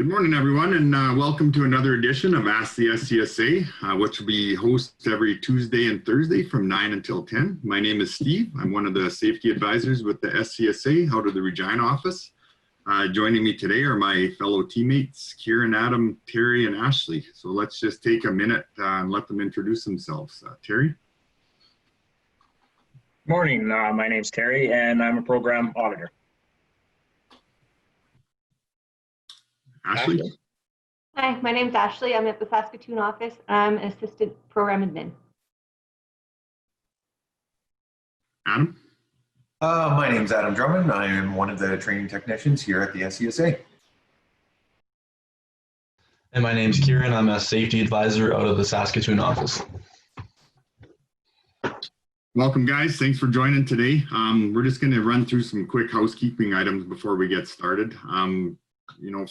Good morning, everyone, and welcome to another edition of Ask the SCSA, which will be hosted every Tuesday and Thursday from 9 until 10. My name is Steve. I'm one of the safety advisors with the SCSA out of the Regina office. Joining me today are my fellow teammates, Kieran, Adam, Terry, and Ashley. So let's just take a minute and let them introduce themselves. Terry? Morning, my name's Terry, and I'm a program auditor. Ashley? Hi, my name's Ashley. I'm at the Saskatoon office. I'm an assistant program admin. Adam? My name's Adam Drummond. I am one of the training technicians here at the SCSA. And my name's Kieran. I'm a safety advisor out of the Saskatoon office. Welcome, guys. Thanks for joining today. We're just going to run through some quick housekeeping items before we get started.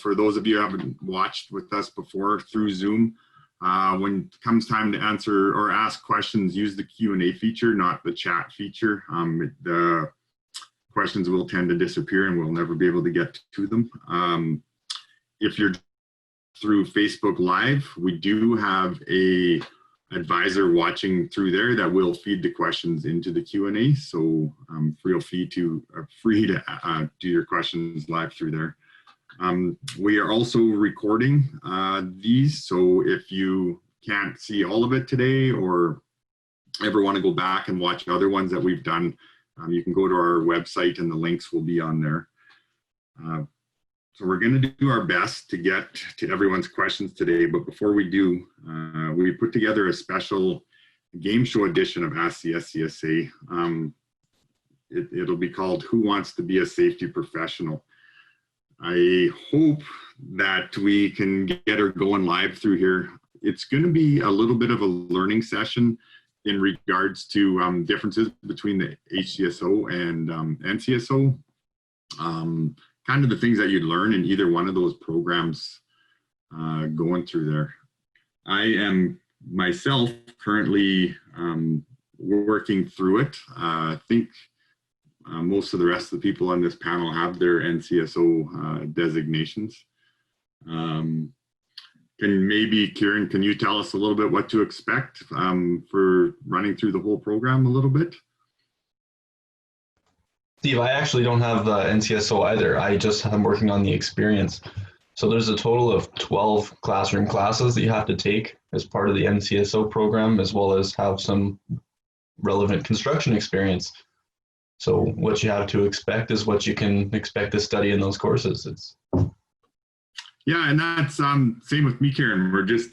For those of you who haven't watched with us before through Zoom, when it comes time to answer or ask questions, use the Q&A feature, not the chat feature. The questions will tend to disappear and we'll never be able to get to them. If you're through Facebook Live, we do have a advisor watching through there that will feed the questions into the Q&A. So feel free to do your questions live through there. We are also recording these, so if you can't see all of it today or ever want to go back and watch other ones that we've done, you can go to our website and the links will be on there. So we're going to do our best to get to everyone's questions today, but before we do, we put together a special game show edition of Ask the SCSA. It'll be called Who Wants to Be a Safety Professional? I hope that we can get her going live through here. It's going to be a little bit of a learning session in regards to differences between the HCSO and NCSO. Kind of the things that you'd learn in either one of those programs going through there. I am myself currently working through it. I think most of the rest of the people on this panel have their NCSO designations. Kieran, can you tell us a little bit what to expect for running through the whole program a little bit? Steve, I actually don't have the NCSO either. I'm working on the experience. So there's a total of 12 classroom classes that you have to take as part of the NCSO program, as well as have some relevant construction experience. So what you have to expect is what you can expect to study in those courses. Yeah, and that's same with me, Kieran. We're just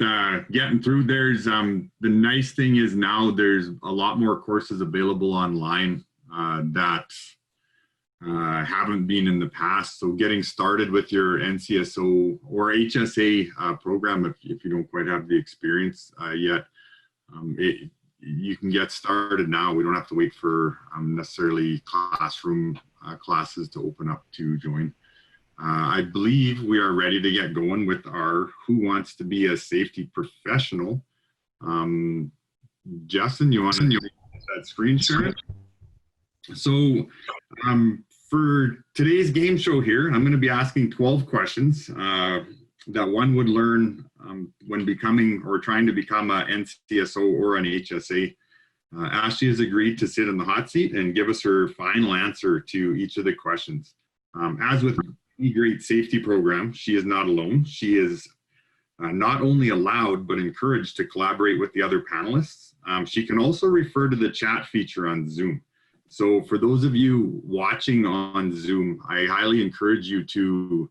getting through. There's the nice thing is now there's a lot more courses available online that haven't been in the past. So getting started with your NCSO or HSA program, if you don't quite have the experience yet, you can get started now. We don't have to wait for necessarily classroom classes to open up to join. I believe we are ready to get going with our Who Wants to Be a Safety Professional. Justin, you want to use that screen share? So for today's game show here, I'm going to be asking 12 questions that one would learn when becoming or trying to become an NCSO or an HSA. Ashley has agreed to sit in the hot seat and give us her final answer to each of the questions. As with any great safety program, she is not alone. She is not only allowed but encouraged to collaborate with the other panelists. She can also refer to the chat feature on Zoom. So for those of you watching on Zoom, I highly encourage you to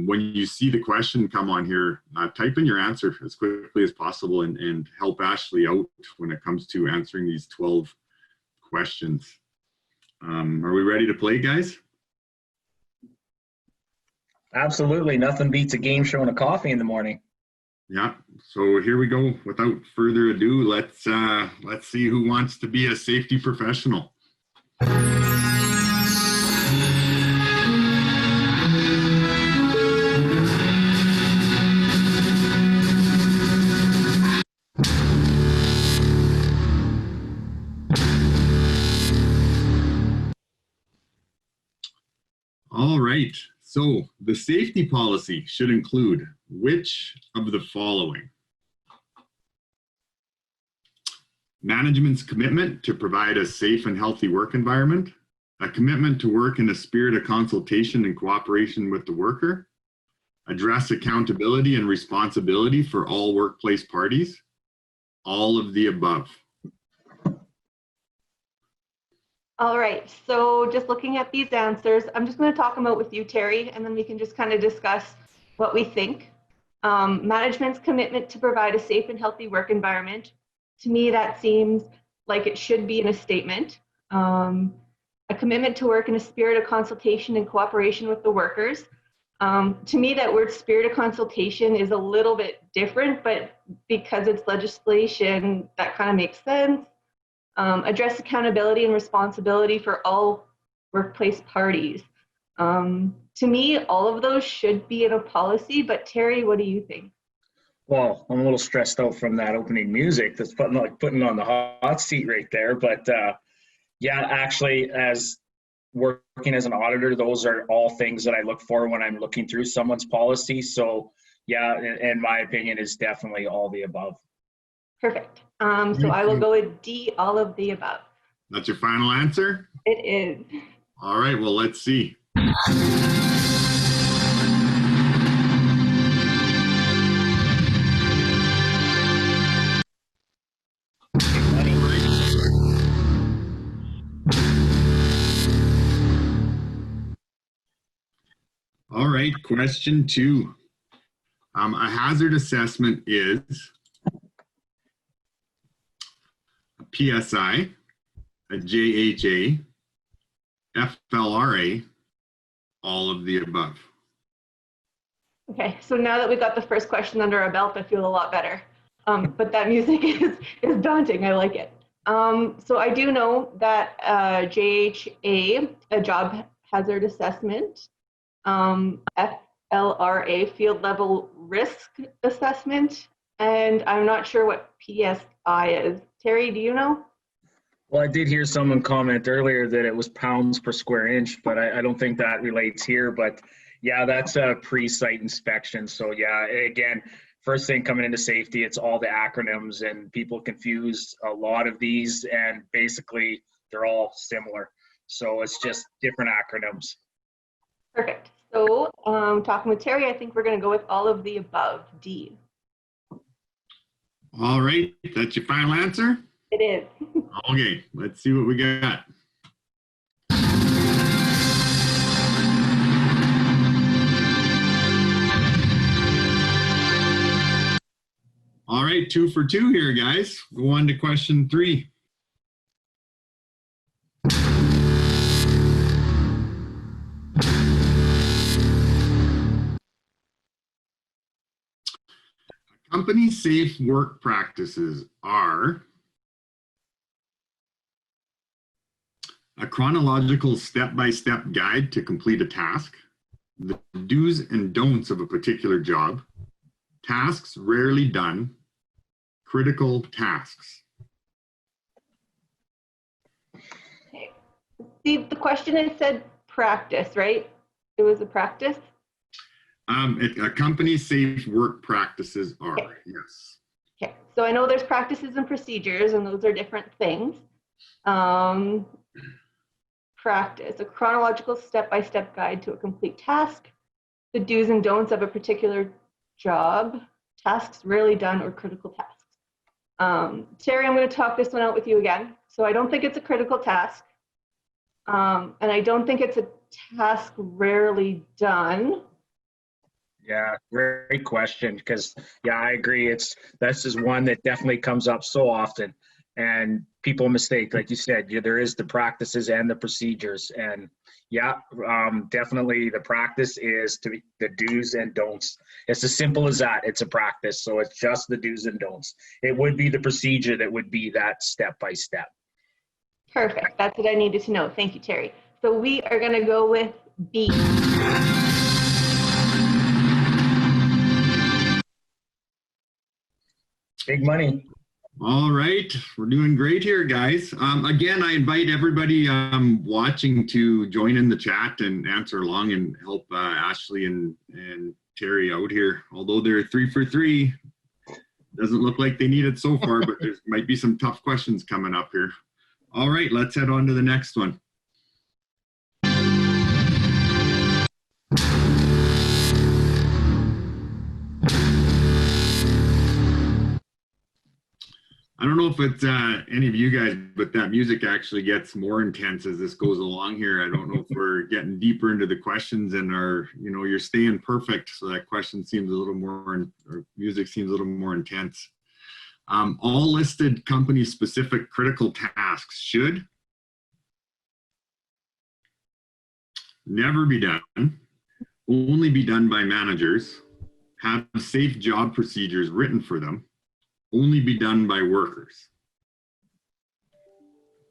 when you see the question come on here, type in your answer as quickly as possible and help Ashley out when it comes to answering these 12 questions. Are we ready to play, guys? Absolutely. Nothing beats a game show and a coffee in the morning. Yeah, so here we go. Without further ado, let's see who wants to be a safety professional. All right, So the safety policy should include which of the following? Management's commitment to provide a safe and healthy work environment, a commitment to work in a spirit of consultation and cooperation with the worker, address accountability and responsibility for all workplace parties, all of the above. All right, so just looking at these answers, I'm just going to talk them out with you, Terry, and then we can just kind of discuss what we think. Management's commitment to provide a safe and healthy work environment. To me, that seems like it should be in a statement. A commitment to work in a spirit of consultation and cooperation with the workers. To me, that word spirit of consultation is a little bit different, but because it's legislation, that kind of makes sense. Address accountability and responsibility for all workplace parties. To me, all of those should be in a policy, but Terry, what do you think? Well, I'm a little stressed out from that opening music. That's putting on the hot seat right there. But yeah, actually, as working as an auditor, those are all things that I look for when I'm looking through someone's policy. So yeah, in my opinion, is definitely all the above. Perfect. So I will go with D, all of the above. That's your final answer? It is. All right, well, let's see. All right, question 2. A hazard assessment is a PSI, a JHA, FLRA, all of the above. Okay, so now that we got the first question under our belt, I feel a lot better. But that music is daunting. I like it. So I do know that JHA, a job hazard assessment, FLRA, field level risk assessment, and I'm not sure what PSI is. Terry, do you know? Well, I did hear someone comment earlier that it was pounds per square inch, but I don't think that relates here. But yeah, that's a pre-site inspection. So yeah, again, first thing coming into safety, it's all the acronyms, and people confuse a lot of these, and basically they're all similar. So it's just different acronyms. Perfect. So talking with Terry, I think we're going to go with all of the above, D. All right, that's your final answer? It is. Okay, let's see what we got. All right, 2 for 2 here, guys. Go on to question 3. Company safe work practices are a chronological step-by-step guide to complete a task, the do's and don'ts of a particular job, tasks rarely done, critical tasks. Okay. See, the question had said practice, right? It was a practice? A company's safe work practices are, Okay. yes. Okay, so I know there's practices and procedures, and those are different things. Practice, a chronological step-by-step guide to a complete task, the do's and don'ts of a particular job, tasks rarely done, or critical tasks. Terry, I'm going to talk this one out with you again. So I don't think it's a critical task, and I don't think it's a task rarely done. Yeah, great question. Because yeah, I agree. This is one that definitely comes up so often, and people mistake, like you said. Yeah, there is the practices and the procedures, and yeah, definitely the practice is to be the do's and don'ts. It's as simple as that. It's a practice, so it's just the do's and don'ts. It would be the procedure that would be that step by step. Perfect. That's what I needed to know. Thank you, Terry. So we are going to go with B. Big money. All right, we're doing great here, guys. Again, I invite everybody watching to join in the chat and answer along and help Ashley and Terry out here. Although they're 3 for 3, doesn't look like they need it so far, but there might be some tough questions coming up here. All right, let's head on to the next one. I don't know if it's any of you guys, but that music actually gets more intense as this goes along here. I don't know if we're getting deeper into the questions and you're staying perfect. So that question seems a little more, or music seems a little more intense. All listed company specific critical tasks should never be done, only be done by managers, have safe job procedures written for them, only be done by workers.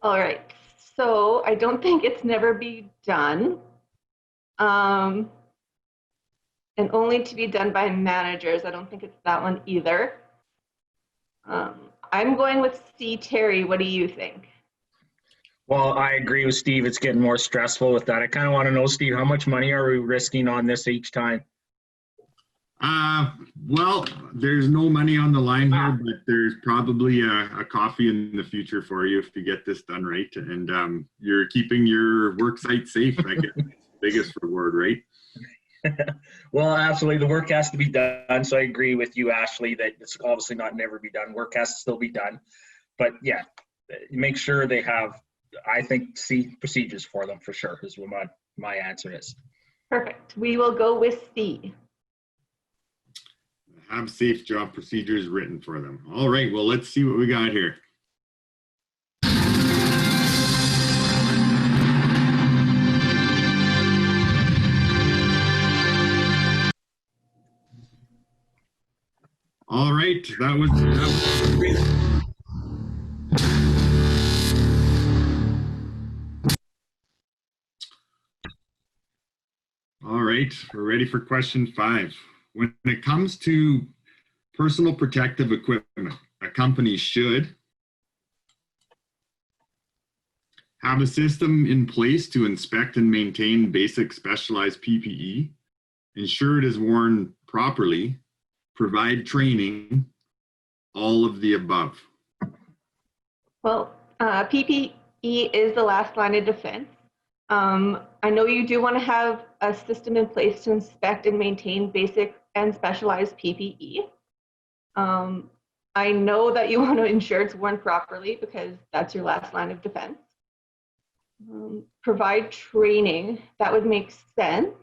All right, so I don't think it's never be done. And only to be done by managers. I don't think it's that one either. I'm going with C. Terry, what do you think? Well, I agree with Steve. It's getting more stressful with that. I kind of want to know, Steve, how much money are we risking on this each time? Well, there's no money on the line here, but there's probably a coffee in the future for you if you get this done right. And you're keeping your work site safe, I guess, the biggest reward, right? Well, absolutely. The work has to be done. So I agree with you, Ashley, that it's obviously not never be done. Work has to still be done. But yeah, make sure they have, I think, procedures for them for sure is what my answer is. Perfect. We will go with C. Have safe job procedures written for them. All right, well, let's see what we got here. All right, that was all right, we're ready for question 5. When it comes to personal protective equipment, a company should have a system in place to inspect and maintain basic specialized PPE, ensure it is worn properly, provide training, all of the above. Well, PPE is the last line of defense. I know you do want to have a system in place to inspect and maintain basic and specialized PPE. I know that you want to ensure it's worn properly because that's your last line of defense. Provide training, that would make sense.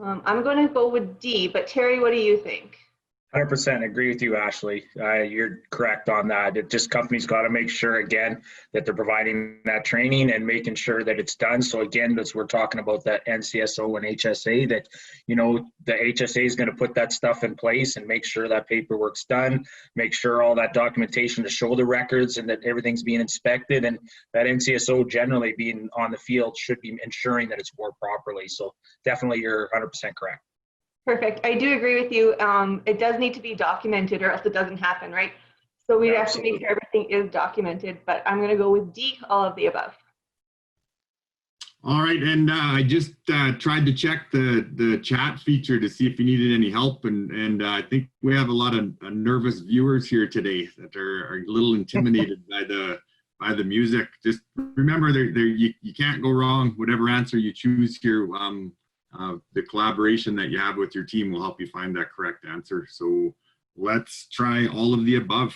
I'm going to go with D, but Terry, what do you think? 100% agree with you, Ashley. You're correct on that. It just companies got to make sure again that they're providing that training and making sure that it's done. So again, as we're talking about that NCSO and HSA, that the HSA is going to put that stuff in place and make sure that paperwork's done, make sure all that documentation to show the records and that everything's being inspected, and that NCSO generally being on the field should be ensuring that it's worked properly. So definitely, you're 100% correct. Perfect. I do agree with you. It does need to be documented or else it doesn't happen, right? So we have to make sure everything is documented, but I'm going to go with D, all of the above. All right, and I just tried to check the chat feature to see if you needed any help, and I think we have a lot of nervous viewers here today that are a little intimidated by the music. Just remember, you can't go wrong. Whatever answer you choose here, the collaboration that you have with your team will help you find that correct answer. So let's try all of the above.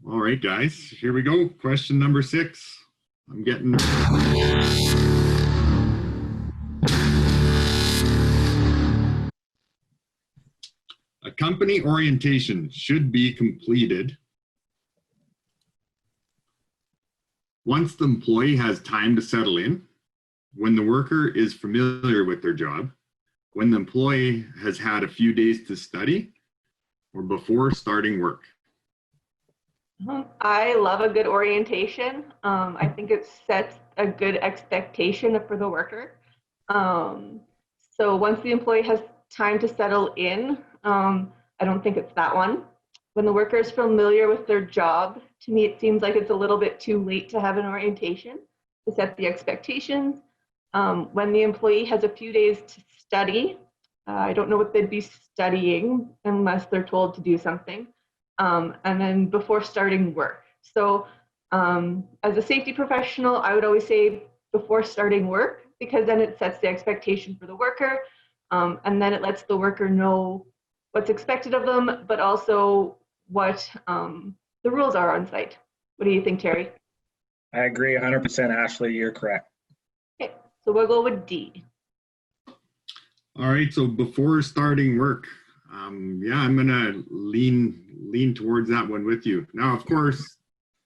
All right, guys, here we go. Question number 6. I'm getting a company orientation should be completed once the employee has time to settle in, when the worker is familiar with their job, when the employee has had a few days to study, or before starting work. I love a good orientation. I think it sets a good expectation for the worker. So once the employee has time to settle in, I don't think it's that one. When the worker is familiar with their job, to me, it seems like it's a little bit too late to have an orientation to set the expectations. When the employee has a few days to study, I don't know what they'd be studying unless they're told to do something. And then before starting work. So as a safety professional, I would always say before starting work, because then it sets the expectation for the worker, and then it lets the worker know what's expected of them, but also what the rules are on site. What do you think, Terry? I agree 100%, Ashley, you're correct. Okay, so we'll go with D. All right, so before starting work, yeah, I'm gonna lean towards that one with you. Now, of course,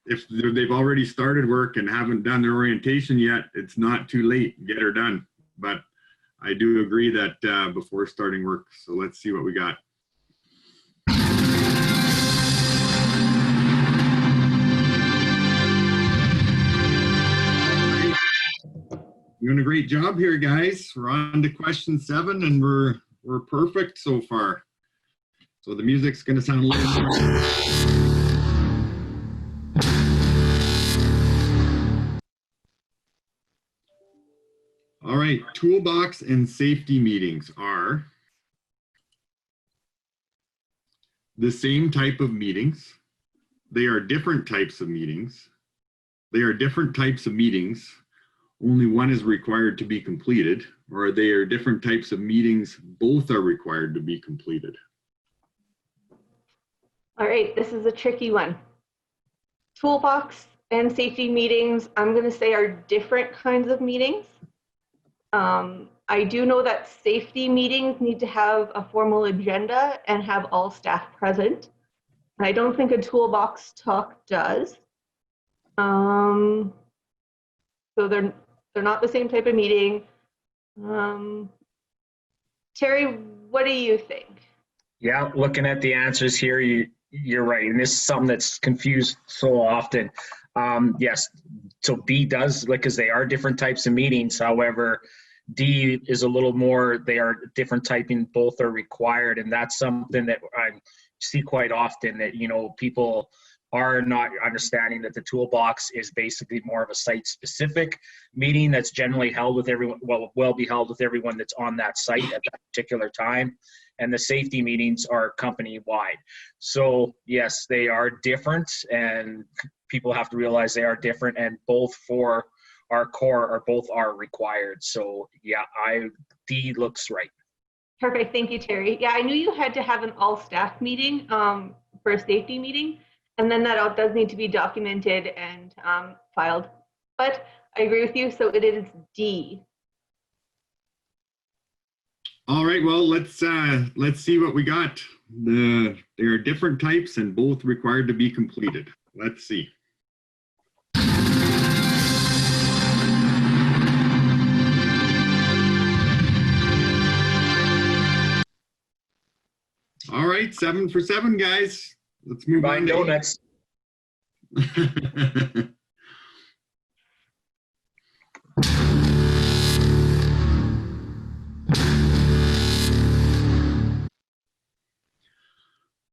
if they've already started work and haven't done their orientation yet, it's not too late. Get her done. But I do agree that before starting work. So let's see what we got. Doing a great job here, guys. We're on to question 7, and we're perfect so far. So the music's going to sound a little more. All right, toolbox and safety meetings are the same type of meetings. They are different types of meetings. They are different types of meetings. Only one is required to be completed, or they are different types of meetings. Both are required to be completed. All right, this is a tricky one. Toolbox and safety meetings, I'm going to say, are different kinds of meetings. I do know that safety meetings need to have a formal agenda and have all staff present. I don't think a toolbox talk does. So they're not the same type of meeting. Terry, what do you think? Yeah, looking at the answers here, you're right. And this is something that's confused so often. Yes, so B does, because they are different types of meetings. However, D is a little more, they are different typing, both are required. And that's something that I see quite often, that, people are not understanding that the toolbox is basically more of a site-specific meeting that's generally held with everyone, will be held with everyone that's on that site at that particular time. And the safety meetings are company-wide. So yes, they are different, and people have to realize they are different, and both for our core are required. So yeah, D looks right. Perfect, thank you, Terry. Yeah, I knew you had to have an all-staff meeting for a safety meeting, and then that does need to be documented and filed. But I agree with you, so it is D. All right, well, let's see what we got. There are different types and both required to be completed. Let's see. All right, 7 for 7, guys. Let's move Buy on. donuts.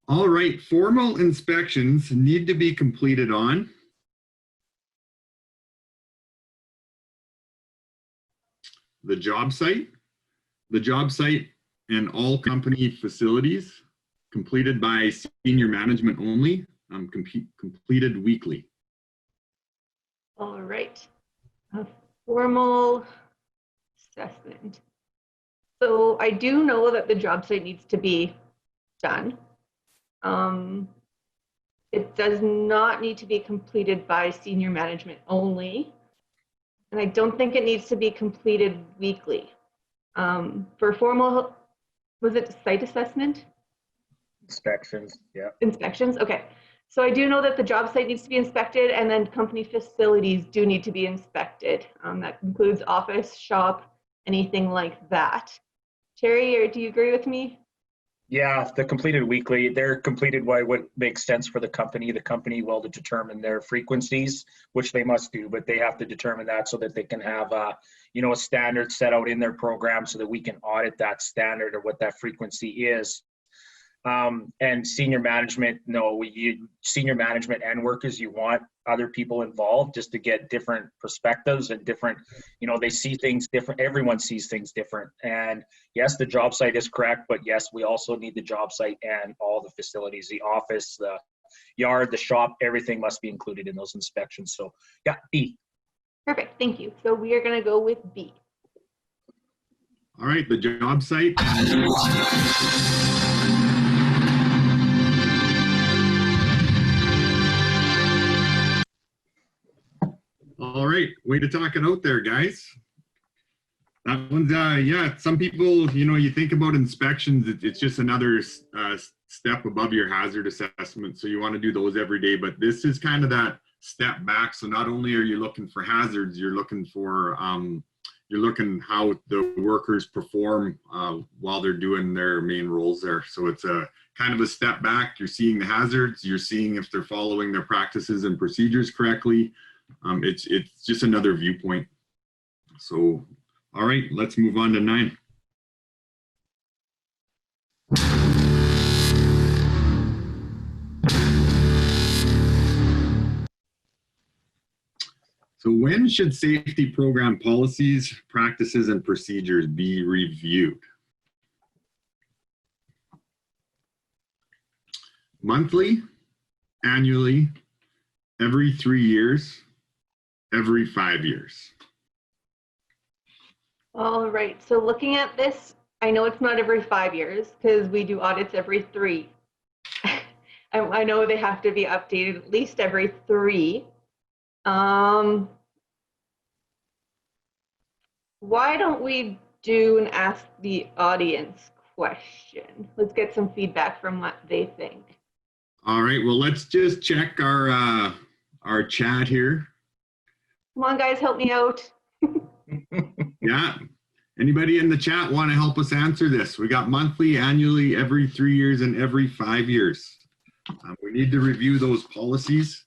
All right, formal inspections need to be completed on the job site and all company facilities, completed by senior management only, completed weekly. All right, a formal assessment. So I do know that the job site needs to be done. It does not need to be completed by senior management only. And I don't think it needs to be completed weekly. For formal, was it site assessment? Inspections, yeah. Inspections, okay. So I do know that the job site needs to be inspected, and then company facilities do need to be inspected. That includes office, shop, anything like that. Terry, or do you agree with me? Yeah, the completed weekly, they're completed by what makes sense for the company. The company will determine their frequencies, which they must do, but they have to determine that so that they can have a standard set out in their program so that we can audit that standard or what that frequency is. And senior management, no, senior management and workers, you want other people involved just to get different perspectives and different, they see things different. Everyone sees things different. And yes, the job site is correct, but yes, we also need the job site and all the facilities, the office, the yard, the shop, everything must be included in those inspections. So yeah, B. Perfect, thank you. So we are going to go with B. All right, the job site. All right, way to talk it out there, guys. That one's, yeah, some people, you think about inspections, it's just another step above your hazard assessment. So you want to do those every day, but this is kind of that step back. So not only are you looking for hazards, you're looking for, you're looking how the workers perform while they're doing their main roles there. So it's a kind of a step back. You're seeing the hazards, you're seeing if they're following their practices and procedures correctly. It's just another viewpoint. So, all right, let's move on to 9. So when should safety program policies, practices, and procedures be reviewed? Monthly, annually, every 3 years, every 5 years. All right, so looking at this, I know it's not every 5 years because we do audits every 3. I know they have to be updated at least every 3. Why don't we do an ask the audience question? Let's get some feedback from what they think. All right, well, let's just check our chat here. Come on, guys, help me out. Yeah. Anybody in the chat want to help us answer this? We got monthly, annually, every 3 years, and every 5 years. We need to review those policies.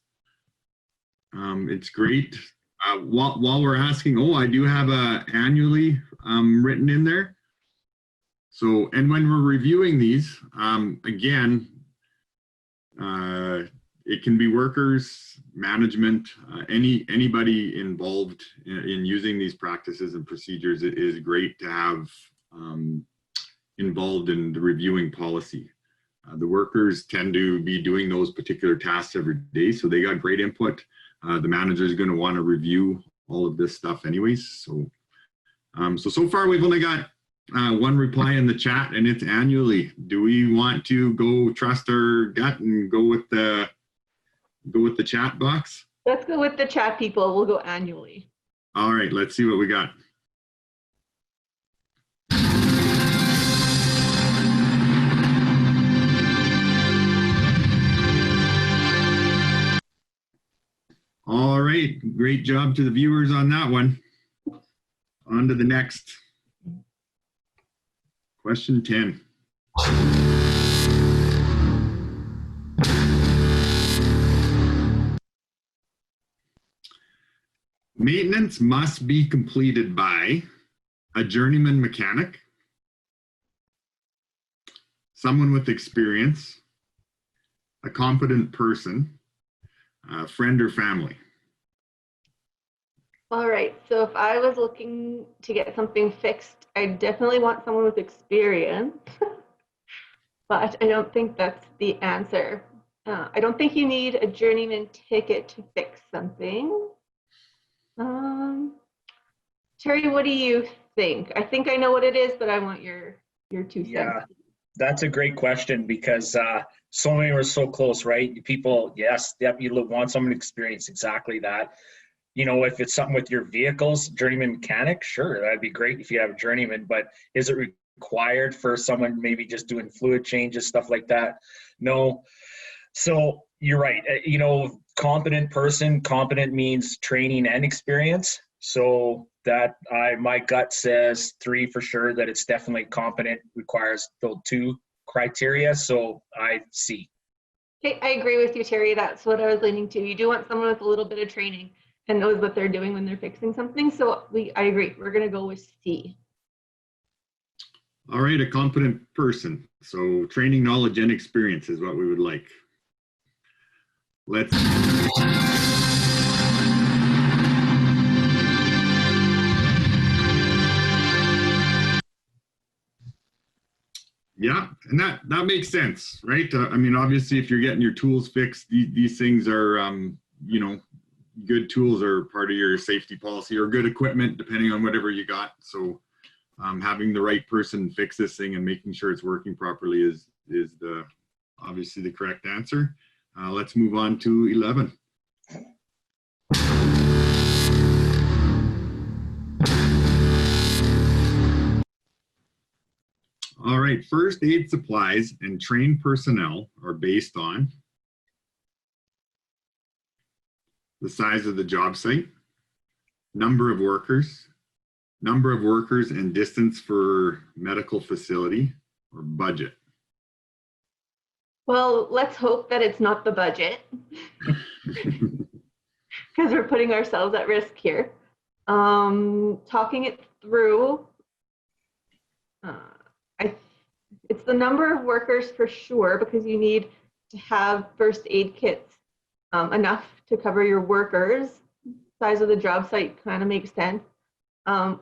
It's great. While we're asking, I do have a annually written in there. So, and when we're reviewing these, again, it can be workers, management, anybody involved in using these practices and procedures. It is great to have involved in the reviewing policy. The workers tend to be doing those particular tasks every day, so they got great input. The manager is going to want to review all of this stuff anyways. So, so far we've only got one reply in the chat, and it's annually. Do we want to go trust our gut and go with the chat box? Let's go with the chat people. We'll go annually. All right, let's see what we got. All right, great job to the viewers on that one. On to the next. Question 10. Maintenance must be completed by a journeyman mechanic, someone with experience, a competent person, friend or family. All right, so if I was looking to get something fixed, I definitely want someone with experience, but I don't think that's the answer. I don't think you need a journeyman ticket to fix something. Terry, what do you think? I think I know what it is, but I want your 2 cents. Yeah, that's a great question because so many were so close, right? People, yes, you want someone to experience exactly that. If it's something with your vehicles, journeyman mechanic, sure, that'd be great if you have a journeyman, but is it required for someone maybe just doing fluid changes, stuff like that? No. So you're right. Competent person, competent means training and experience. So that my gut says 3 for sure, that it's definitely competent, requires those 2 criteria, so I C. Okay, I agree with you, Terry. That's what I was leaning to. You do want someone with a little bit of training and knows what they're doing when they're fixing something. So I agree. We're going to go with C. All right, a competent person. So training, knowledge, and experience is what we would like. Let's. Yeah, and that makes sense, right? I mean, obviously, if you're getting your tools fixed, these things are, you know, good tools are part of your safety policy, or good equipment, depending on whatever you got. So having the right person fix this thing and making sure it's working properly is obviously the correct answer. Let's move on to 11. All right, first aid supplies and trained personnel are based on the size of the job site, number of workers and distance for medical facility, or budget. Well, let's hope that it's not the budget because we're putting ourselves at risk here. Talking it through, it's the number of workers for sure, because you need to have first aid kits enough to cover your workers. Size of the job site kind of makes sense. But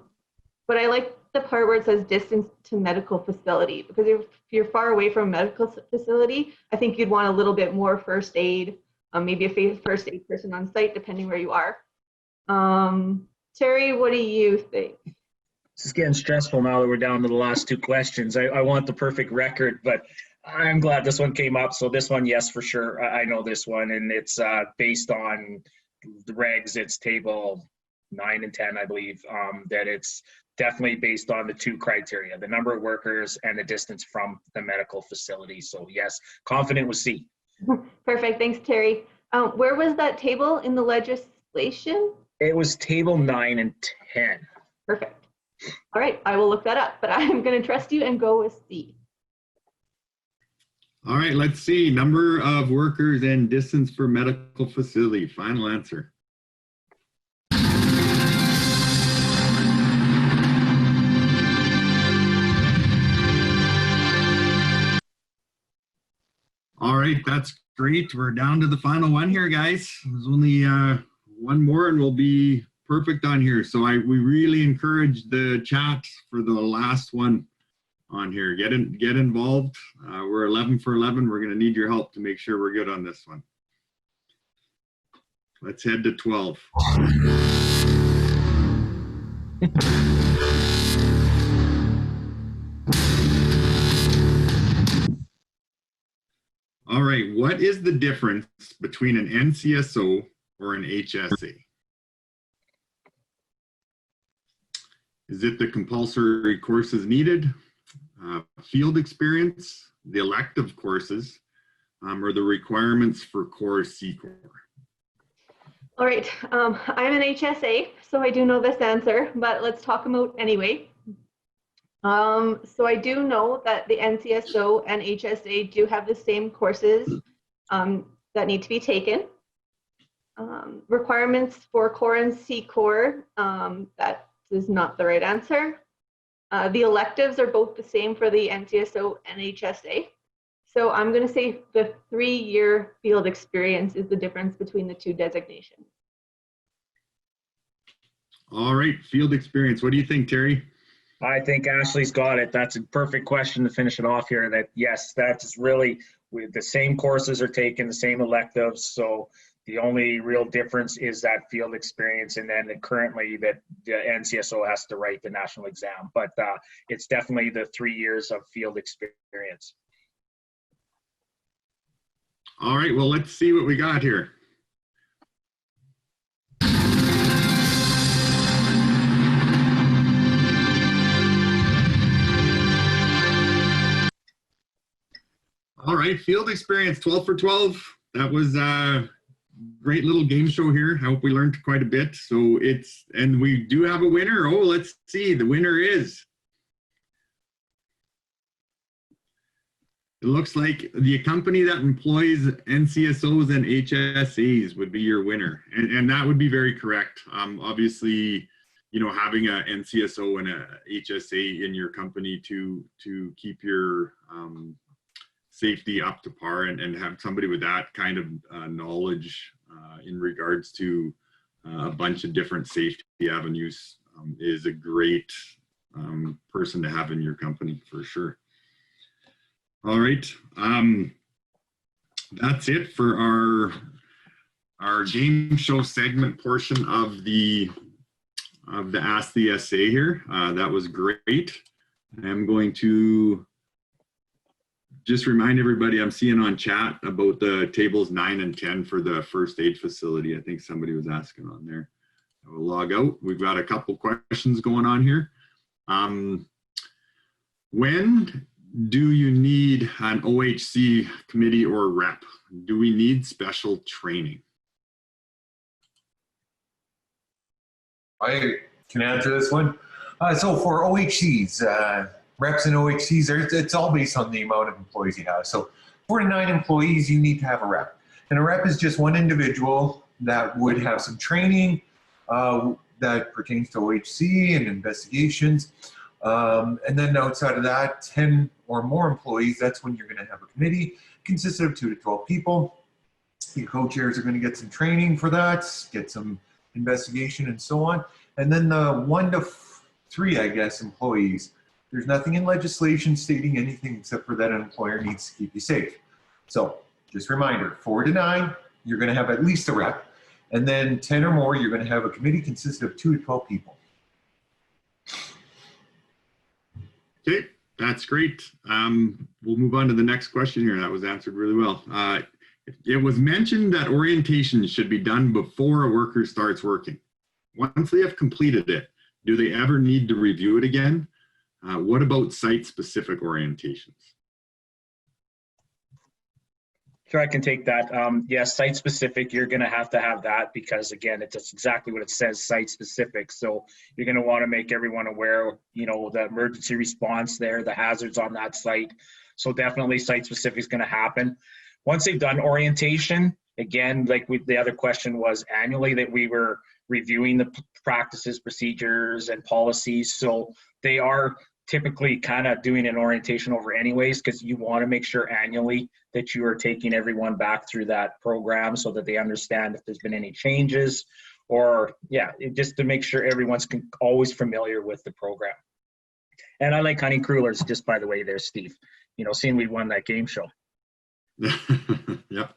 I like the part where it says distance to medical facility, because if you're far away from a medical facility, I think you'd want a little bit more first aid, maybe a first aid person on site, depending where you are. Terry, what do you think? This is getting stressful now that we're down to the last two questions. I want the perfect record, but I'm glad this one came up. So this one, yes, for sure. I know this one, and it's based on the regs. It's table 9 and 10, I believe, that it's definitely based on the two criteria, the number of workers and the distance from the medical facility. So yes, confident with C. Perfect, thanks, Terry. Where was that table in the legislation? It was table 9 and 10. Perfect. All right, I will look that up, but I'm going to trust you and go with C. All right, let's see. Number of workers and distance for medical facility. Final answer. All right, that's great. We're down to the final one here, guys. There's only one more and we'll be perfect on here. So we really encourage the chat for the last one on here. Get involved. We're 11 for 11. We're going to need your help to make sure we're good on this one. Let's head to 12. All right, what is the difference between an NCSO or an HSA? Is it the compulsory courses needed, field experience, the elective courses, or the requirements for Core C-Core? All right, I'm an HSA, so I do know this answer, but let's talk about anyway. So I do know that the NCSO and HSA do have the same courses that need to be taken. Requirements for Core and C-Core, that is not the right answer. The electives are both the same for the NCSO and HSA. So I'm going to say the 3-year field experience is the difference between the two designations. All right, field experience. What do you think, Terry? I think Ashley's got it. That's a perfect question to finish it off here. That yes, that's really the same courses are taken, the same electives. So the only real difference is that field experience, and then currently that the NCSO has to write the national exam. But it's definitely the 3 years of field experience. All right, well, let's see what we got here. All right, field experience, 12 for 12. That was a great little game show here. I hope we learned quite a bit. So and we do have a winner. Oh, let's see. The winner is It looks like the company that employs NCSOs and HSAs would be your winner. And that would be very correct. Obviously, you know, having a NCSO and a HSA in your company to keep your safety up to par and have somebody with that kind of knowledge in regards to a bunch of different safety avenues is a great person to have in your company for sure. All right, that's it for our game show segment portion of the Ask the SA here. That was great. I'm going to just remind everybody I'm seeing on chat about the tables 9 and 10 for the first aid facility. I think somebody was asking on there. I will log out. We've got a couple questions going on here. When do you need an OHC committee or rep? Do we need special training? I can answer this one. So for OHCs, reps and OHCs, it's all based on the amount of employees you have. So 4 to 9 employees, you need to have a rep. And a rep is just one individual that would have some training that pertains to OHC and investigations. And then outside of that, 10 or more employees, that's when you're going to have a committee consisting of 2 to 12 people. Your co-chairs are going to get some training for that, get some investigation and so on. And then the 1 to 3, I guess, employees, there's nothing in legislation stating anything except for that an employer needs to keep you safe. So just a reminder, 4 to 9, you're going to have at least a rep. And then 10 or more, you're going to have a committee consisting of 2 to 12 people. Okay, that's great. We'll move on to the next question here. That was answered really well. It was mentioned that orientation should be done before a worker starts working. Once they have completed it, do they ever need to review it again? What about site-specific orientations? Sure, I can take that. Yes, site-specific, you're going to have that because, again, it's just exactly what it says, site-specific. So you're going to want to make everyone aware, you know, the emergency response there, the hazards on that site. So definitely site-specific is going to happen. Once they've done orientation, again, like the other question was annually that we were reviewing the practices, procedures, and policies. So they are typically kind of doing an orientation over anyways, because you want to make sure annually that you are taking everyone back through that program so that they understand if there's been any changes or, yeah, just to make sure everyone's always familiar with the program. And I like Honey Crullers, just by the way there, Steve, you know, seeing we won that game show. Yep.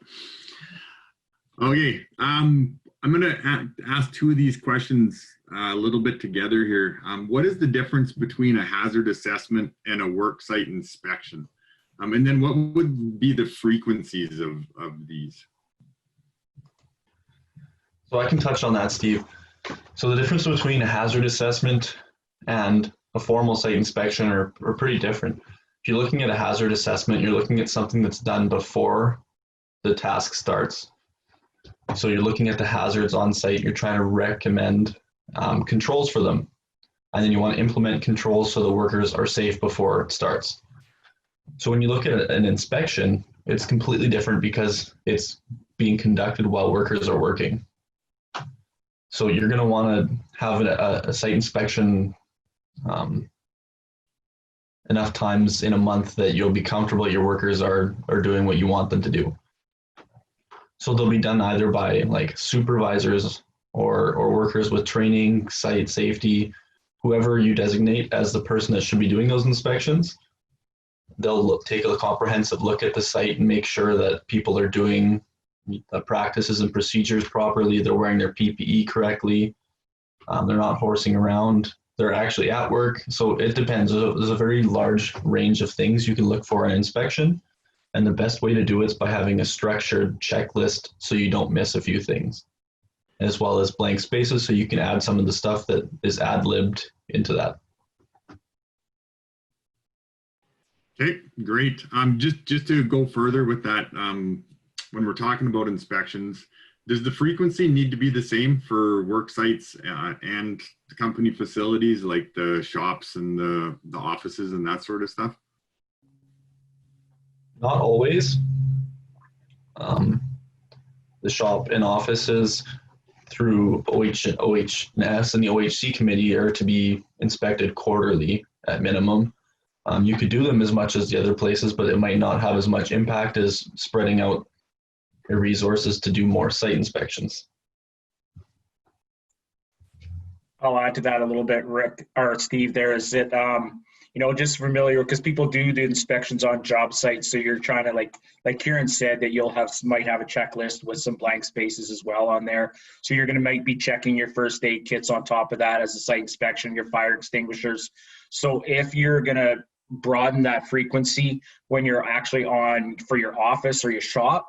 Okay. I'm going to ask 2 of these questions a little bit together here. What is the difference between a hazard assessment and a work site inspection? And then what would be the frequencies of these? So I can touch on that, Steve. So the difference between a hazard assessment and a formal site inspection are pretty different. If you're looking at a hazard assessment, you're looking at something that's done before the task starts. So you're looking at the hazards on site, you're trying to recommend controls for them. And then you want to implement controls so the workers are safe before it starts. So when you look at an inspection, it's completely different because it's being conducted while workers are working. So you're going to want to have a site inspection enough times in a month that you'll be comfortable your workers are doing what you want them to do. So they'll be done either by like supervisors or workers with training, site safety, whoever you designate as the person that should be doing those inspections. They'll take a comprehensive look at the site and make sure that people are doing the practices and procedures properly. They're wearing their PPE correctly. They're not horsing around. They're actually at work. So it depends. There's a very large range of things you can look for in an inspection. And the best way to do it is by having a structured checklist so you don't miss a few things, as well as blank spaces so you can add some of the stuff that is ad-libbed into that. Okay, great. Just to go further with that, when we're talking about inspections, does the frequency need to be the same for work sites and the company facilities like the shops and the offices and that sort of stuff? Not always. The shop and offices through OHS and the OHC committee are to be inspected quarterly at minimum. You could do them as much as the other places, but it might not have as much impact as spreading out your resources to do more site inspections. I'll add to that a little bit, Rick, or Steve, there is that, just familiar, because people do the inspections on job sites. So you're trying to, like Kieran said, that might have a checklist with some blank spaces as well on there. So you're might be checking your first aid kits on top of that as a site inspection, your fire extinguishers. So if you're going to broaden that frequency when you're actually on for your office or your shop,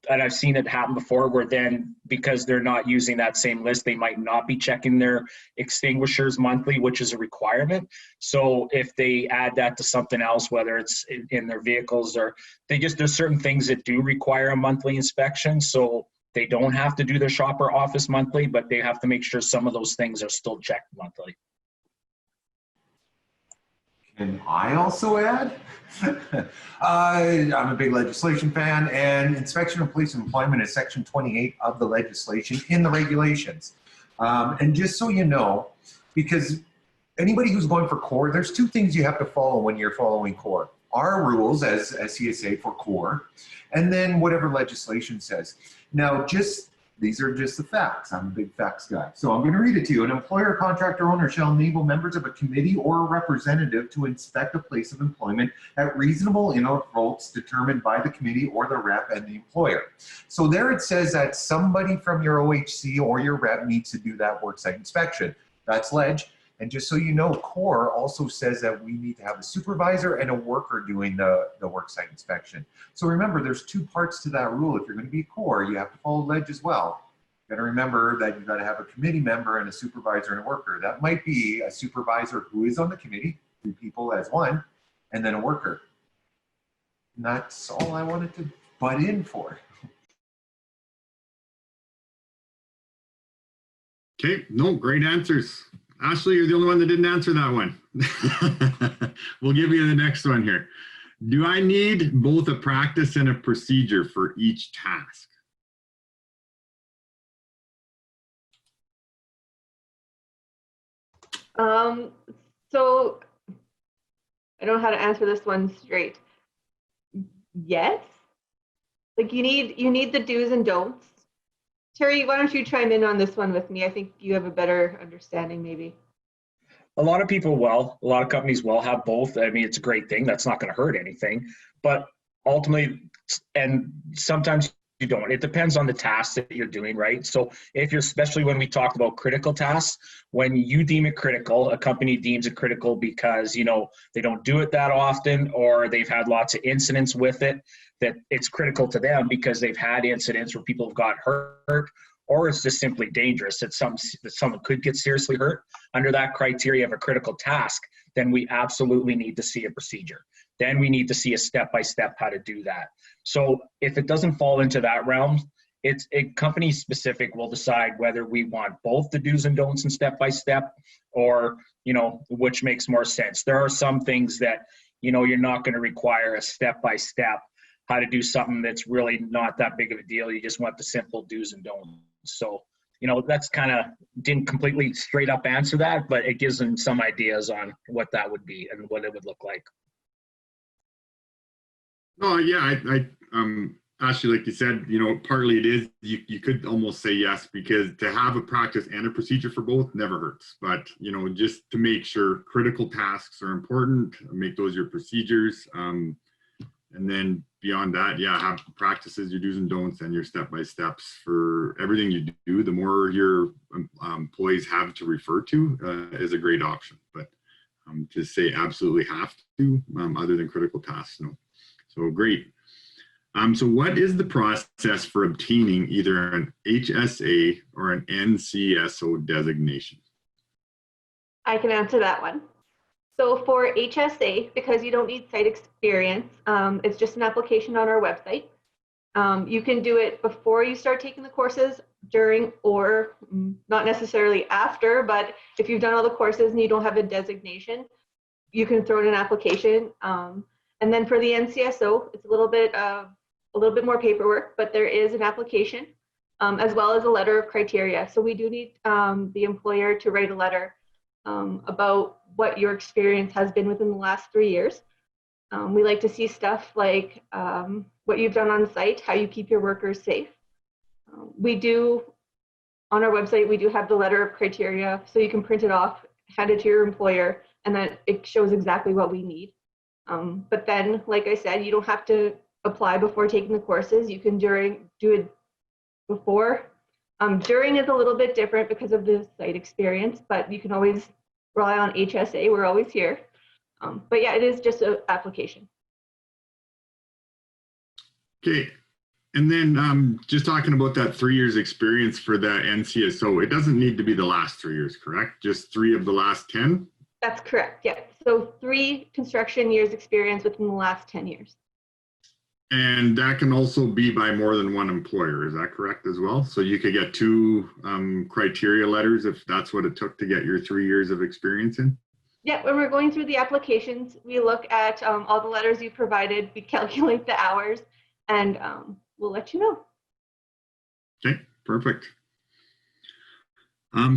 and I've seen it happen before where then, because they're not using that same list, they might not be checking their extinguishers monthly, which is a requirement. So if they add that to something else, whether it's in their vehicles or there's certain things that do require a monthly inspection. So they don't have to do their shop or office monthly, but they have to make sure some of those things are still checked monthly. Can I also add? I'm a big legislation fan, and inspection of police employment is section 28 of the legislation in the regulations. And just so you know, because anybody who's going for core, there's two things you have to follow when you're following core. Our rules as SCSA for core, and then whatever legislation says. Now, these are just the facts. I'm a big facts guy. So I'm going to read it to you. An employer, contractor, owner shall enable members of a committee or a representative to inspect a place of employment at reasonable intervals determined by the committee or the rep and the employer. So there it says that somebody from your OHC or your rep needs to do that worksite inspection. That's ledge. And just so you know, core also says that we need to have a supervisor and a worker doing the worksite inspection. So remember, there's two parts to that rule. If you're going to be core, you have to follow ledge as well. You got to remember that you've got to have a committee member and a supervisor and a worker. That might be a supervisor who is on the committee, 2 people as one, and then a worker. And that's all I wanted to butt in for. Okay, no, great answers. Ashley, you're the only one that didn't answer that one. We'll give you the next one here. Do I need both a practice and a procedure for each task? So I don't know how to answer this one straight. Yes, like you need the do's and don'ts. Terry, why don't you chime in on this one with me? I think you have a better understanding maybe. A lot of people will, a lot of companies will have both. I mean, it's a great thing. That's not going to hurt anything. But ultimately, and sometimes you don't. It depends on the task that you're doing, right? So if you're, especially when we talked about critical tasks, when you deem it critical, a company deems it critical because, they don't do it that often, or they've had lots of incidents with it, that it's critical to them because they've had incidents where people have got hurt, or it's just simply dangerous that someone could get seriously hurt. Under that criteria of a critical task, then we absolutely need to see a procedure. Then we need to see a step-by-step how to do that. So if it doesn't fall into that realm, it's a company specific. We'll decide whether we want both the do's and don'ts and step-by-step, or, which makes more sense. There are some things that, you're not going to require a step-by-step how to do something that's really not that big of a deal. You just want the simple do's and don'ts. So, that's kind of didn't completely straight up answer that, but it gives them some ideas on what that would be and what it would look like. Oh yeah, Ashley, like you said, partly it is, you could almost say yes, because to have a practice and a procedure for both never hurts. But, just to make sure critical tasks are important, make those your procedures. And then beyond that, yeah, have practices, your do's and don'ts, and your step-by-steps for everything you do. The more your employees have to refer to is a great option. But to say absolutely have to, other than critical tasks, no. So great. So what is the process for obtaining either an HSA or an NCSO designation? I can answer that one. So for HSA, because you don't need site experience, it's just an application on our website. You can do it before you start taking the courses, during, or not necessarily after, but if you've done all the courses and you don't have a designation, you can throw in an application. And And then for the NCSO, it's a little bit more paperwork, but there is an application as well as a letter of criteria. So we do need the employer to write a letter about what your experience has been within the last 3 years. We like to see stuff like what you've done on site, how you keep your workers safe. We do, on our website, we do have the letter of criteria, so you can print it off, hand it to your employer, and then it shows exactly what we need. But then, like I said, you don't have to apply before taking the courses. You can do it before. During is a little bit different because of the site experience, but you can always rely on HSA. We're always here. But yeah, it is just an application. Okay. And then just talking about that 3 years experience for the NCSO, it doesn't need to be the last 3 years, correct? Just 3 of the last 10? That's correct, yeah. So 3 construction years experience within the last 10 years. And that can also be by more than one employer, is that correct as well? So you could get 2 criteria letters if that's what it took to get your 3 years of experience in? Yeah, when we're going through the applications, we look at all the letters you provided, we calculate the hours, and we'll let you know. Okay, perfect.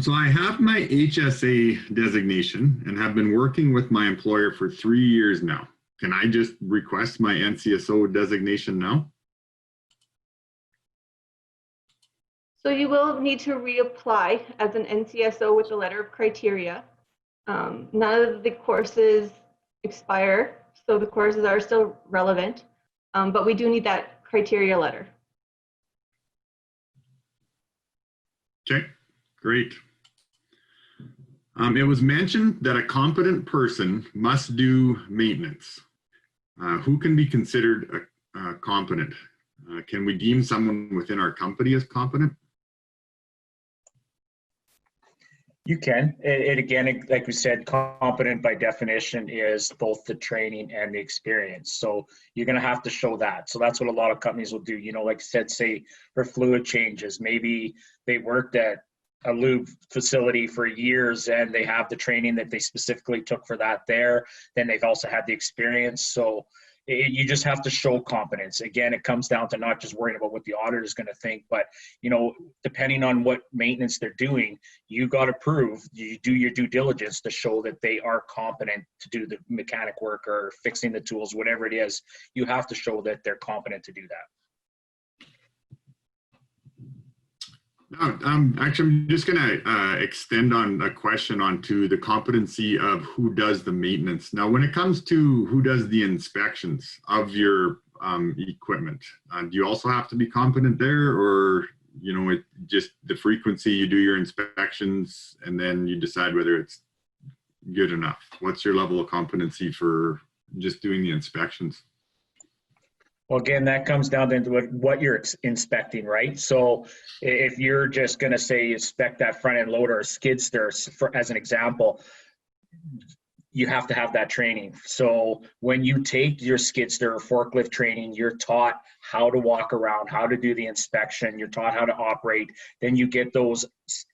So I have my HSA designation and have been working with my employer for 3 years now. Can I just request my NCSO designation now? So you will need to reapply as an NCSO with the letter of criteria. None of the courses expire, so the courses are still relevant, but we do need that criteria letter. Okay, great. It was mentioned that a competent person must do maintenance. Who can be considered competent? Can we deem someone within our company as competent? You can. It again, like we said, competent by definition is both the training and the experience. So you're going to have to show that. So that's what a lot of companies will do. You know, like I said, say for fluid changes, maybe they worked at a lube facility for years and they have the training that they specifically took for that there. Then they've also had the experience. So you just have to show competence. Again, it comes down to not just worrying about what the auditor is going to think, but, you know, depending on what maintenance they're doing, you got to prove, you do your due diligence to show that they are competent to do the mechanic work or fixing the tools, whatever it is. You have to show that they're competent to do that. Actually, I'm just going to extend on a question onto the competency of who does the maintenance. Now, when it comes to who does the inspections of your equipment, do you also have to be competent there, or, you know, it just the frequency you do your inspections and then you decide whether it's good enough? What's your level of competency for just doing the inspections? Well, again, that comes down to what you're inspecting, right? So if you're just going to say inspect that front end loader or skid steer, as an example, you have to have that training. So when you take your skid steer or forklift training, you're taught how to walk around, how to do the inspection, you're taught how to operate, then you get those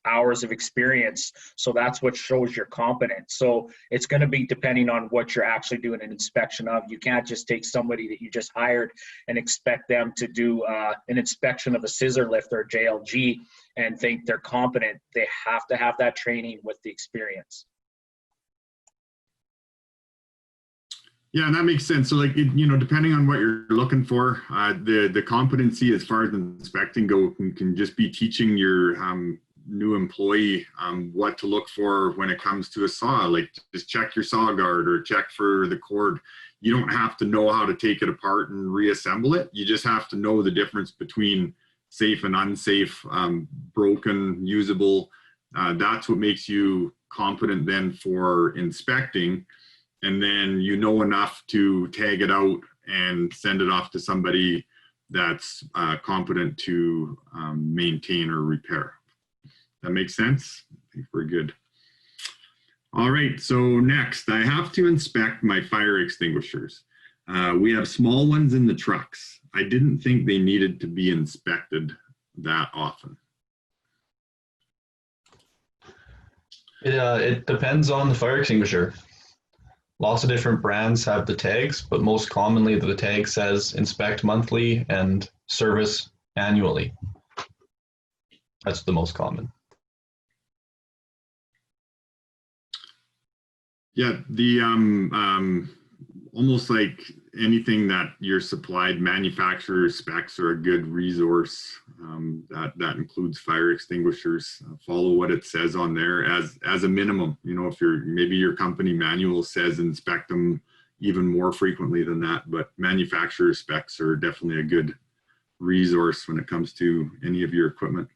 hours of experience. So that's what shows you're competent. So it's going to be depending on what you're actually doing an inspection of. You can't just take somebody that you just hired and expect them to do an inspection of a scissor lift or a JLG and think they're competent. They have to have that training with the experience. Yeah, that makes sense. So, like, you know, depending on what you're looking for, the competency as far as inspecting go can just be teaching your new employee what to look for when it comes to a saw. Like, just check your saw guard or check for the cord. You don't have to know how to take it apart and reassemble it. You just have to know the difference between safe and unsafe, broken, usable. That's what makes you competent then for inspecting. And then you know enough to tag it out and send it off to somebody that's competent to maintain or repair. That makes sense? I think we're good. All right, so next, I have to inspect my fire extinguishers. We have small ones in the trucks. I didn't think they needed to be inspected that often. It depends on the fire extinguisher. Lots of different brands have the tags, but most commonly the tag says inspect monthly and service annually. That's the most common. Yeah, the almost like anything that you're supplied, manufacturer specs are a good resource. That includes fire extinguishers. Follow what it says on there as a minimum. You know, if maybe your company manual says inspect them even more frequently than that, but manufacturer specs are definitely a good resource when it comes to any of your equipment.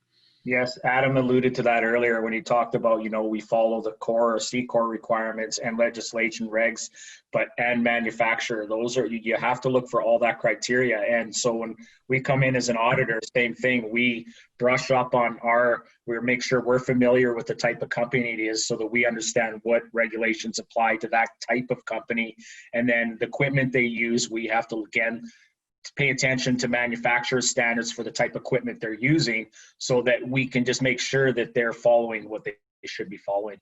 Yes, Adam alluded to that earlier when he talked about, you know, we follow the core or C-core requirements and legislation regs, and manufacturer, those are, you have to look for all that criteria. And so when we come in as an auditor, same thing, we brush up on we make sure we're familiar with the type of company it is so that we understand what regulations apply to that type of company. And then the equipment they use, we have to, again, pay attention to manufacturer standards for the type of equipment they're using so that we can just make sure that they're following what they should be following.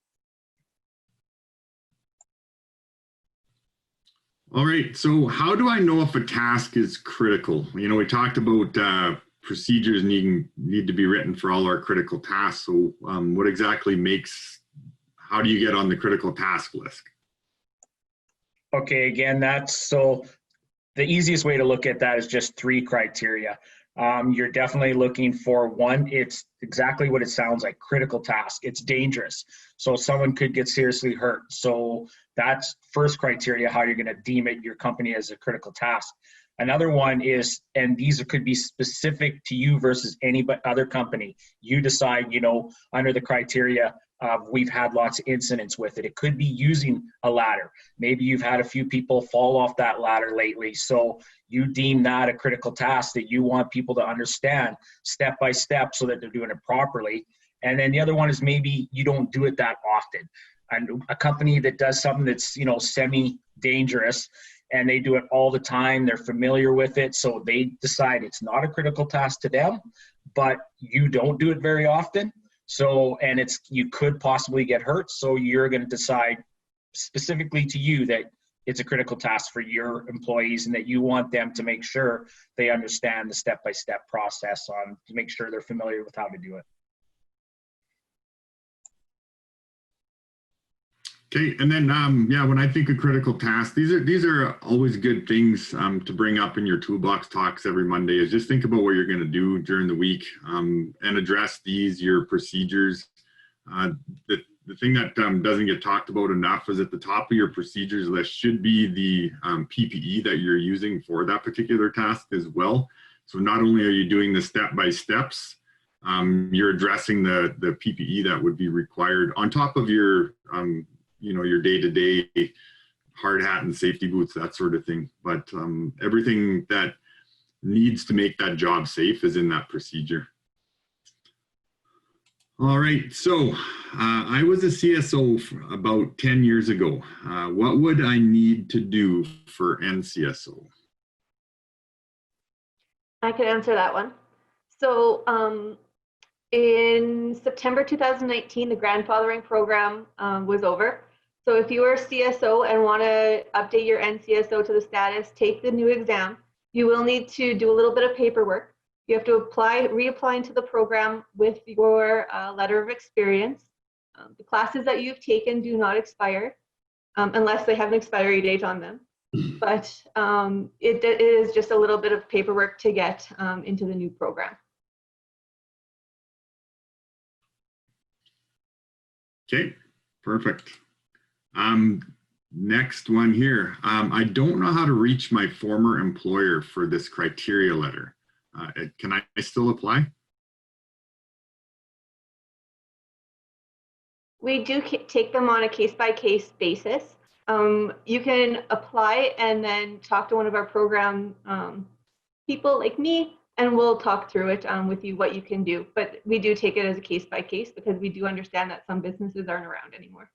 All right, so how do I know if a task is critical? You know, we talked about procedures need to be written for all our critical tasks. So what exactly how do you get on the critical task list? Okay, again, the easiest way to look at that is just 3 criteria. You're definitely looking for one, it's exactly what it sounds like, critical task. It's dangerous. So someone could get seriously hurt. So that's first criteria, how you're gonna deem it, your company as a critical task. Another one is, and these could be specific to you versus any other company. You decide, you know, under the criteria, we've had lots of incidents with it. It could be using a ladder. Maybe you've had a few people fall off that ladder lately. So you deem that a critical task that you want people to understand step by step so that they're doing it properly. And then the other one is maybe you don't do it that often. And a company that does something that's, you know, semi-dangerous and they do it all the time, they're familiar with it. So they decide it's not a critical task to them, but you don't do it very often. So, and you could possibly get hurt. So you're going to decide specifically to you that it's a critical task for your employees and that you want them to make sure they understand the step-by-step process to make sure they're familiar with how to do it. Okay, and then yeah, when I think of critical tasks, these are always good things to bring up in your toolbox talks every Monday. Is just think about what you're going to do during the week and address your procedures. The thing that doesn't get talked about enough is at the top of your procedures list should be the PPE that you're using for that particular task as well. So not only are you doing the step-by-steps, you're addressing the PPE that would be required on top of your you know, your day-to-day hard hat and safety boots, that sort of thing. But everything that needs to make that job safe is in that procedure. All right, so I was a CSO about 10 years ago. What would I need to do for NCSO? I could answer that one. So in September 2019, the grandfathering program was over. So if you are a CSO and want to update your NCSO to the status, take the new exam. You will need to do a little bit of paperwork. You have to reapply into the program with your letter of experience. The classes that you've taken do not expire unless they have an expiry date on them. But it is just a little bit of paperwork to get into the new program. Okay, perfect. Next one here. I don't know how to reach my former employer for this criteria letter. Can I still apply? We do take them on a case-by-case basis. You can apply and then talk to one of our program people like me, and we'll talk through it with you what you can do. But we do take it as a case-by-case because we do understand that some businesses aren't around anymore.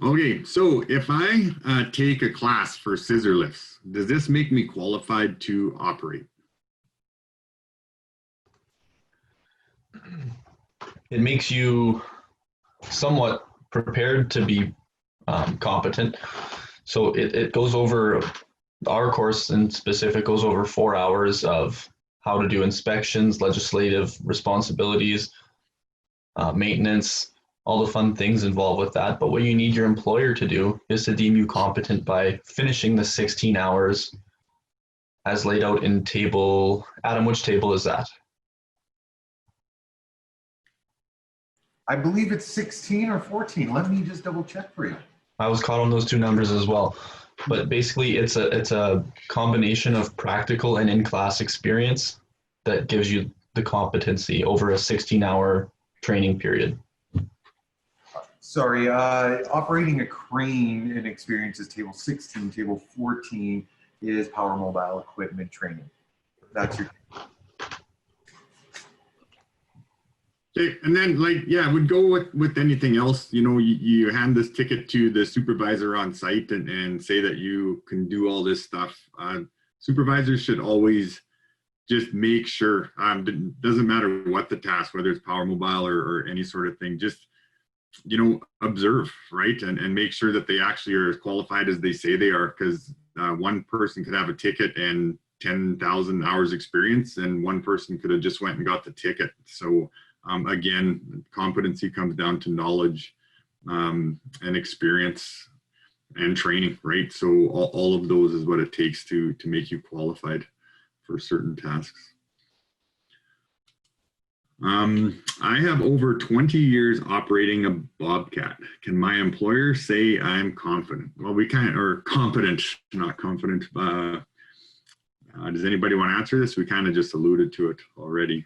Okay, so if I take a class for scissor lifts, does this make me qualified to operate? It makes you somewhat prepared to be competent. So it goes over, our course in specific goes over 4 hours of how to do inspections, legislative responsibilities, maintenance, all the fun things involved with that. But what you need your employer to do is to deem you competent by finishing the 16 hours as laid out in table. Adam, which table is that? I believe it's 16 or 14. Let me just double check for you. I was caught on those two numbers as well. But basically it's a combination of practical and in-class experience that gives you the competency over a 16-hour training period. Sorry, operating a crane and experience is table 16. Table 14 is power mobile equipment training. That's your. Okay, and then I would go with anything else. You know, you hand this ticket to the supervisor on site and say that you can do all this stuff. Supervisors should always just make sure, doesn't matter what the task, whether it's power mobile or any sort of thing, just, you know, observe, right? And make sure that they actually are as qualified as they say they are, because one person could have a ticket and 10,000 hours experience, and one person could have just went and got the ticket. So again, competency comes down to knowledge and experience and training, right? So all of those is what it takes to make you qualified for certain tasks. I have over 20 years operating a Bobcat. Can my employer say I'm confident? Well, we kind or competent, not confident. Does anybody want to answer this? We kind of just alluded to it already.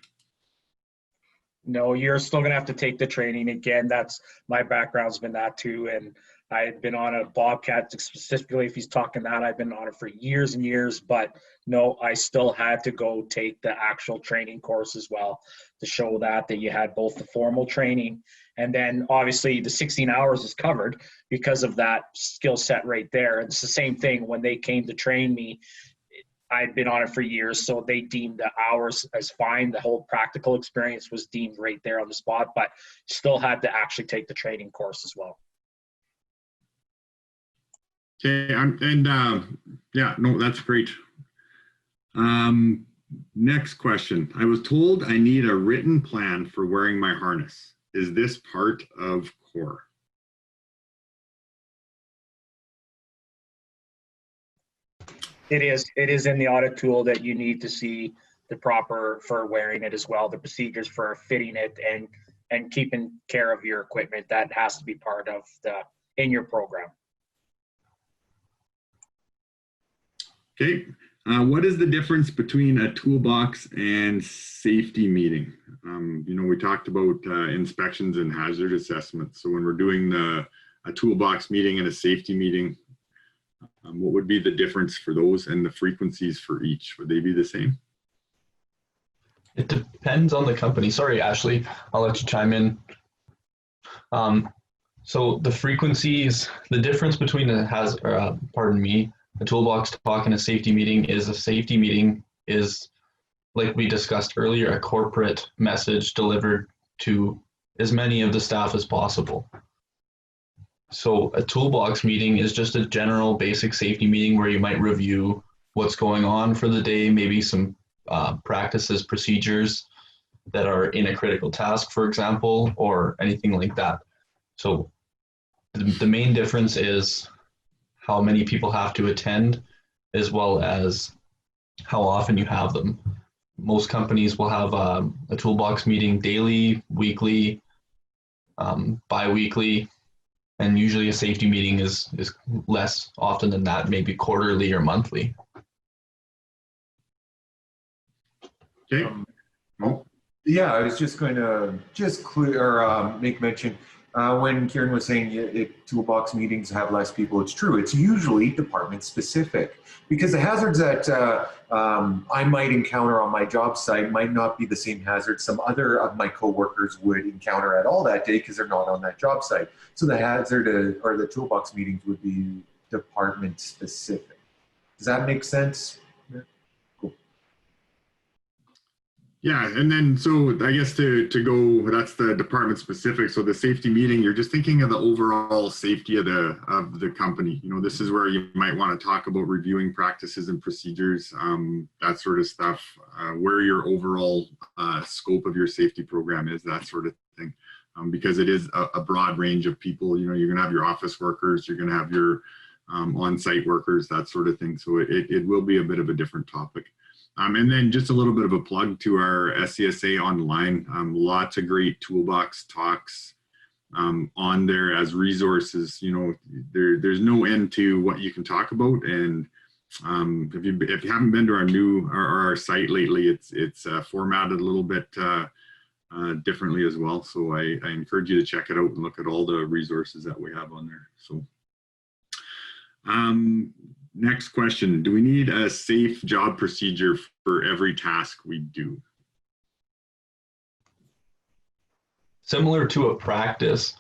No, you're still going to have to take the training. Again, that's my background's been that too. And I had been on a Bobcat specifically, if he's talking that, I've been on it for years and years, but no, I still had to go take the actual training course as well to show that you had both the formal training and then obviously the 16 hours is covered because of that skill set right there. And it's the same thing when they came to train me. I'd been on it for years, so they deemed the hours as fine. The whole practical experience was deemed right there on the spot, but still had to actually take the training course as well. Okay, yeah, no, that's great. Next question. I was told I need a written plan for wearing my harness. Is this part of core? It is in the audit tool that you need to see the proper for wearing it as well, the procedures for fitting it and keeping care of your equipment. That has to be part of in your program. Okay, what is the difference between a toolbox and safety meeting? You know, we talked about inspections and hazard assessments. So when we're doing a toolbox meeting and a safety meeting, what would be the difference for those and the frequencies for each? Would they be the same? It depends on the company. Sorry, Ashley, I'll let you chime in. So the frequencies, the difference between a toolbox talk and a safety meeting is a safety meeting is, like we discussed earlier, a corporate message delivered to as many of the staff as possible. So a toolbox meeting is just a general basic safety meeting where you might review what's going on for the day, maybe some practices, procedures that are in a critical task, for example, or anything like that. So the main difference is how many people have to attend, as well as how often you have them. Most companies will have a toolbox meeting daily, weekly, bi-weekly, and usually a safety meeting is less often than that, maybe quarterly or monthly. Okay. Yeah, I was just going to make mention when Kieran was saying toolbox meetings have less people. It's true. It's usually department specific because the hazards that I might encounter on my job site might not be the same hazards some other of my coworkers would encounter at all that day because they're not on that job site. So the hazard or the toolbox meetings would be department specific. Does that make sense? Yeah. Cool. Yeah, and then so I guess to go, that's the department specific. So the safety meeting, you're just thinking of the overall safety of the company. You know, this is where you might want to talk about reviewing practices and procedures, that sort of stuff, where your overall scope of your safety program is, that sort of thing. Because it is a broad range of people. You know, you're gonna have your office workers, you're gonna have your on-site workers, that sort of thing. So it will be a bit of a different topic. And then just a little bit of a plug to our SCSA online. Lots of great toolbox talks on there as resources. You know, there's no end to what you can talk about. And if you haven't been to our site lately, it's formatted a little bit differently as well. So I encourage you to check it out and look at all the resources that we have on there. So. Next question, do we need a safe job procedure for every task we do? Similar to a practice,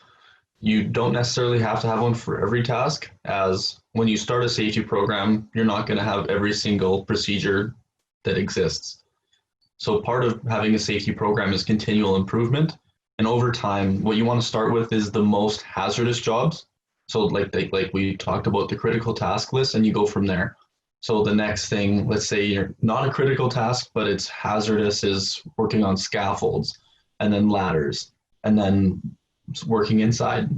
you don't necessarily have to have one for every task, as when you start a safety program, you're not going to have every single procedure that exists. So part of having a safety program is continual improvement. And over time, what you want to start with is the most hazardous jobs. So like we talked about the critical task list, and you go from there. So the next thing, let's say you're not a critical task, but it's hazardous, is working on scaffolds and then ladders and then working inside.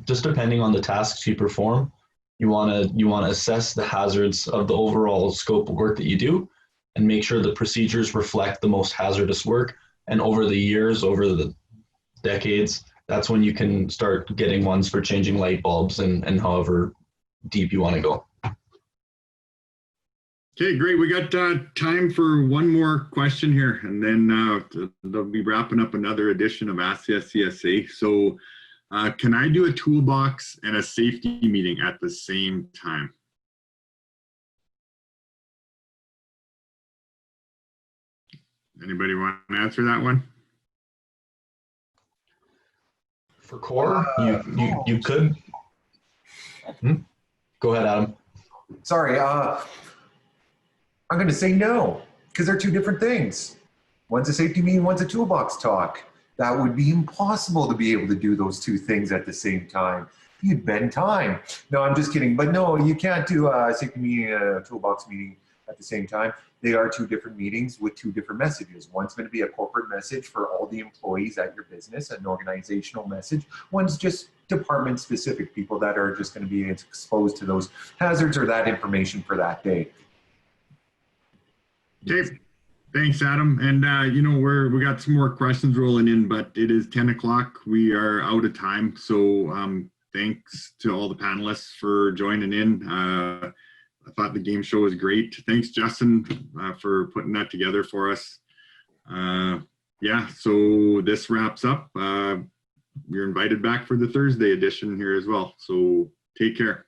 Just depending on the tasks you perform, you want to assess the hazards of the overall scope of work that you do and make sure the procedures reflect the most hazardous work. And over the years, over the decades, that's when you can start getting ones for changing light bulbs and however deep you want to go. Okay, great. We got time for one more question here, and then they'll be wrapping up another edition of Ask the SCSA. So can I do a toolbox and a safety meeting at the same time? Anybody want to answer that one? For core, you could. Go ahead, Adam. Sorry, I'm going to say no, because they're two different things. One's a safety meeting, one's a toolbox talk. That would be impossible to be able to do those two things at the same time. You'd bend time. No, I'm just kidding. But no, you can't do a safety meeting and a toolbox meeting at the same time. They are two different meetings with two different messages. One's going to be a corporate message for all the employees at your business, an organizational message. One's just department specific, people that are just going to be exposed to those hazards or that information for that day. Okay, thanks, Adam. And you know, we got some more questions rolling in, but it is 10 o'clock. We are out of time. So thanks to all the panelists for joining in. I thought the game show was great. Thanks, Justin, for putting that together for us. Yeah, so this wraps up. You're invited back for the Thursday edition here as well. So take care.